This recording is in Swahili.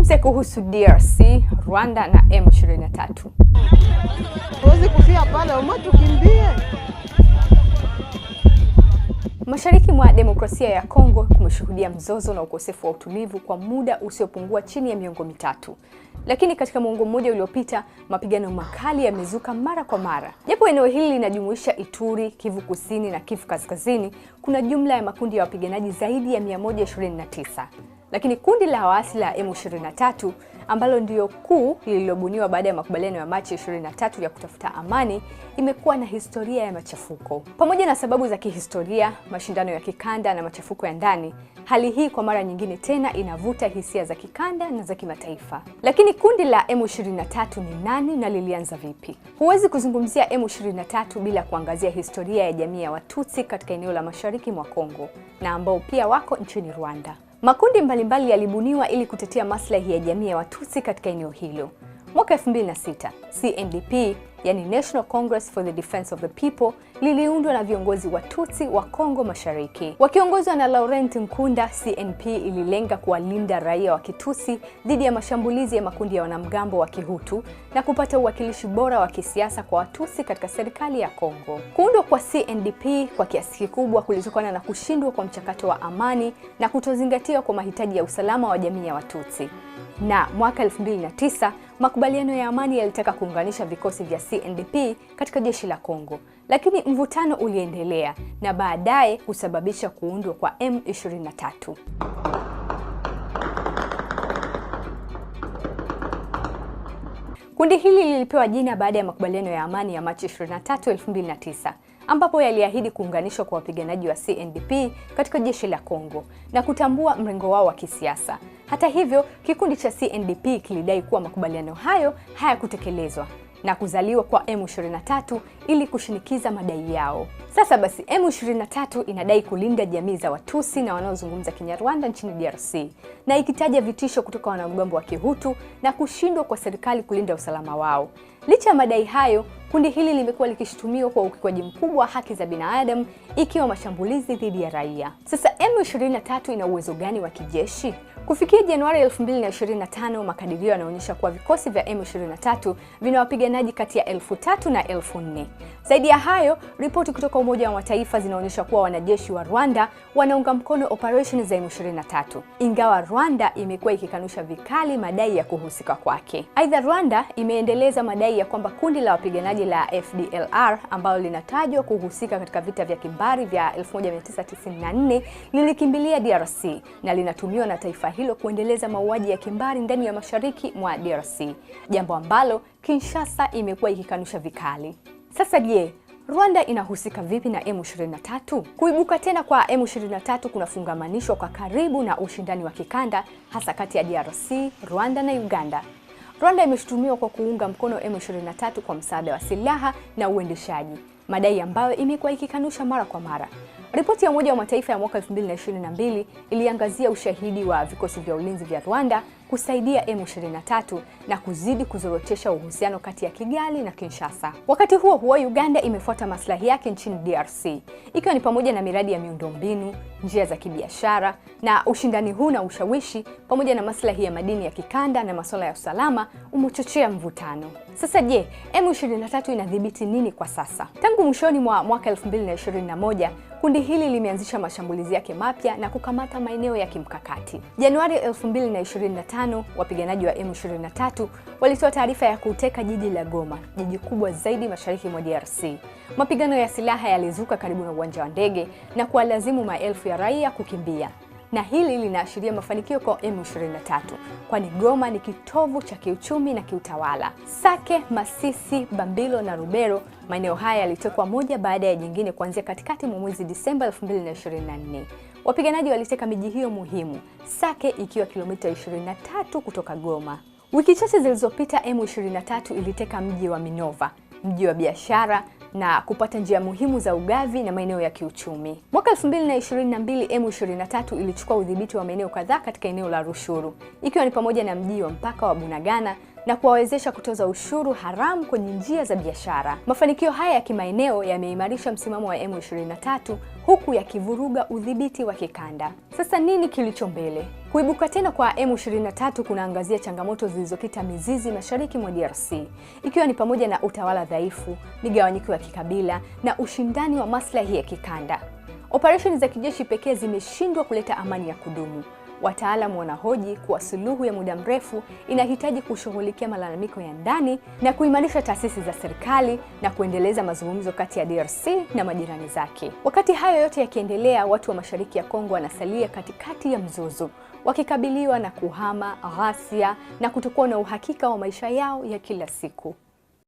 Tuzungumze kuhusu DRC, Rwanda na M23. Huwezi kufia pale, umatu kimbie. Mashariki mwa demokrasia ya Kongo kumeshuhudia mzozo na ukosefu wa utulivu kwa muda usiopungua chini ya miongo mitatu. Lakini katika muongo mmoja uliopita, mapigano makali yamezuka mara kwa mara. Japo eneo hili linajumuisha Ituri, Kivu Kusini na Kivu Kaskazini, kuna jumla ya makundi ya wapiganaji zaidi ya 129. Lakini kundi la waasi la M23 ambalo ndio kuu lililobuniwa baada ya makubaliano ya Machi 23 ya kutafuta amani, imekuwa na historia ya machafuko. Pamoja na sababu za kihistoria, mashindano ya kikanda na machafuko ya ndani, hali hii kwa mara nyingine tena inavuta hisia za kikanda na za kimataifa. Lakini kundi la M23 ni nani na lilianza vipi? Huwezi kuzungumzia M23 bila kuangazia historia ya jamii ya Watutsi katika eneo la mashariki mwa Kongo na ambao pia wako nchini Rwanda. Makundi mbalimbali yalibuniwa ili kutetea maslahi ya jamii ya Watutsi katika eneo hilo. Mwaka 2006, CNDP, yani National Congress for the Defense of the People, liliundwa na viongozi Watutsi wa Kongo Mashariki. Wakiongozwa na Laurent Nkunda, CNP ililenga kuwalinda raia wa Kitutsi dhidi ya mashambulizi ya makundi ya wanamgambo wa Kihutu na kupata uwakilishi bora wa kisiasa kwa Watutsi katika serikali ya Kongo. Kuundwa kwa CNDP kwa kiasi kikubwa kulitokana na kushindwa kwa mchakato wa amani na kutozingatiwa kwa mahitaji ya usalama wa jamii ya Watutsi. Na mwaka 2009, makubaliano ya amani yalitaka kuunganisha vikosi vya CNDP katika jeshi la Kongo, lakini mvutano uliendelea na baadaye kusababisha kuundwa kwa M23. Kundi hili lilipewa jina baada ya makubaliano ya amani ya Machi 23, 2009, ambapo yaliahidi kuunganishwa kwa wapiganaji wa CNDP katika jeshi la Kongo na kutambua mrengo wao wa kisiasa. Hata hivyo, kikundi cha CNDP kilidai kuwa makubaliano hayo hayakutekelezwa na kuzaliwa kwa M23 ili kushinikiza madai yao. Sasa basi, M23 inadai kulinda jamii za Watutsi na wanaozungumza Kinyarwanda nchini DRC, na ikitaja vitisho kutoka wanamgambo wa Kihutu na kushindwa kwa serikali kulinda usalama wao. Licha ya madai hayo, kundi hili limekuwa likishutumiwa kwa ukiukwaji mkubwa wa haki za binadamu, ikiwa mashambulizi dhidi ya raia. Sasa M23 ina uwezo gani wa kijeshi? Kufikia Januari 2025, makadirio yanaonyesha kuwa vikosi vya M23 vina wapiganaji kati ya 3,000 na 4,000. Zaidi ya hayo, ripoti kutoka Umoja wa Mataifa zinaonyesha kuwa wanajeshi wa Rwanda wanaunga mkono operesheni za M23, ingawa Rwanda imekuwa ikikanusha vikali madai ya kuhusika kwake. Aidha, Rwanda imeendeleza madai ya kwamba kundi la wapiganaji la FDLR ambalo linatajwa kuhusika katika vita vya kimbari vya 1994 lilikimbilia DRC na linatumiwa na taifa hilo kuendeleza mauaji ya kimbari ndani ya mashariki mwa DRC, jambo ambalo Kinshasa imekuwa ikikanusha vikali. Sasa je, Rwanda inahusika vipi na M23? Kuibuka tena kwa M23 kunafungamanishwa kwa karibu na ushindani wa kikanda, hasa kati ya DRC, Rwanda na Uganda. Rwanda imeshutumiwa kwa kuunga mkono M23 kwa msaada wa silaha na uendeshaji, madai ambayo imekuwa ikikanusha mara kwa mara. Ripoti ya Umoja wa Mataifa ya mwaka 2022 iliangazia ushahidi wa vikosi vya ulinzi vya Rwanda kusaidia M23 na kuzidi kuzorotesha uhusiano kati ya Kigali na Kinshasa. Wakati huo huo, Uganda imefuata maslahi yake nchini DRC, ikiwa ni pamoja na miradi ya miundombinu, njia za kibiashara, na ushindani huu na ushawishi pamoja na maslahi ya madini ya kikanda na masuala ya usalama umechochea mvutano. Sasa je, M23 inadhibiti nini kwa sasa? Tangu mwishoni mwa mwaka 2021, kundi hili limeanzisha mashambulizi yake mapya na kukamata maeneo ya kimkakati. Januari 2025, wapiganaji wa M23 walitoa taarifa ya kuteka jiji la Goma, jiji kubwa zaidi mashariki mwa DRC. Mapigano ya silaha yalizuka karibu na uwanja wa ndege na kuwalazimu maelfu ya raia kukimbia. Na hili linaashiria mafanikio kwa M23, kwani Goma ni kitovu cha kiuchumi na kiutawala. Sake, Masisi, Bambilo na Rubero, maeneo haya yalitekwa moja baada ya jingine kuanzia katikati mwa mwezi Disemba 2024. Wapiganaji waliteka miji hiyo muhimu, Sake ikiwa kilomita 23 kutoka Goma. Wiki chache zilizopita, M23 iliteka mji wa Minova, mji wa biashara, na kupata njia muhimu za ugavi na maeneo ya kiuchumi. Mwaka 2022, M23 ilichukua udhibiti wa maeneo kadhaa katika eneo la Rushuru, ikiwa ni pamoja na mji wa mpaka wa Bunagana na kuwawezesha kutoza ushuru haramu kwenye njia za biashara. Mafanikio haya ya kimaeneo yameimarisha msimamo wa M23 huku yakivuruga udhibiti wa kikanda. Sasa nini kilicho mbele? Kuibuka tena kwa M23 kunaangazia changamoto zilizokita mizizi mashariki mwa DRC, ikiwa ni pamoja na utawala dhaifu, migawanyiko ya kikabila na ushindani wa maslahi ya kikanda. Operesheni za kijeshi pekee zimeshindwa kuleta amani ya kudumu. Wataalamu wanahoji kuwa suluhu ya muda mrefu inahitaji kushughulikia malalamiko ya ndani na kuimarisha taasisi za serikali na kuendeleza mazungumzo kati ya DRC na majirani zake. Wakati hayo yote yakiendelea, watu wa mashariki ya Kongo wanasalia katikati ya mzozo, wakikabiliwa na kuhama, ghasia na kutokuwa na uhakika wa maisha yao ya kila siku.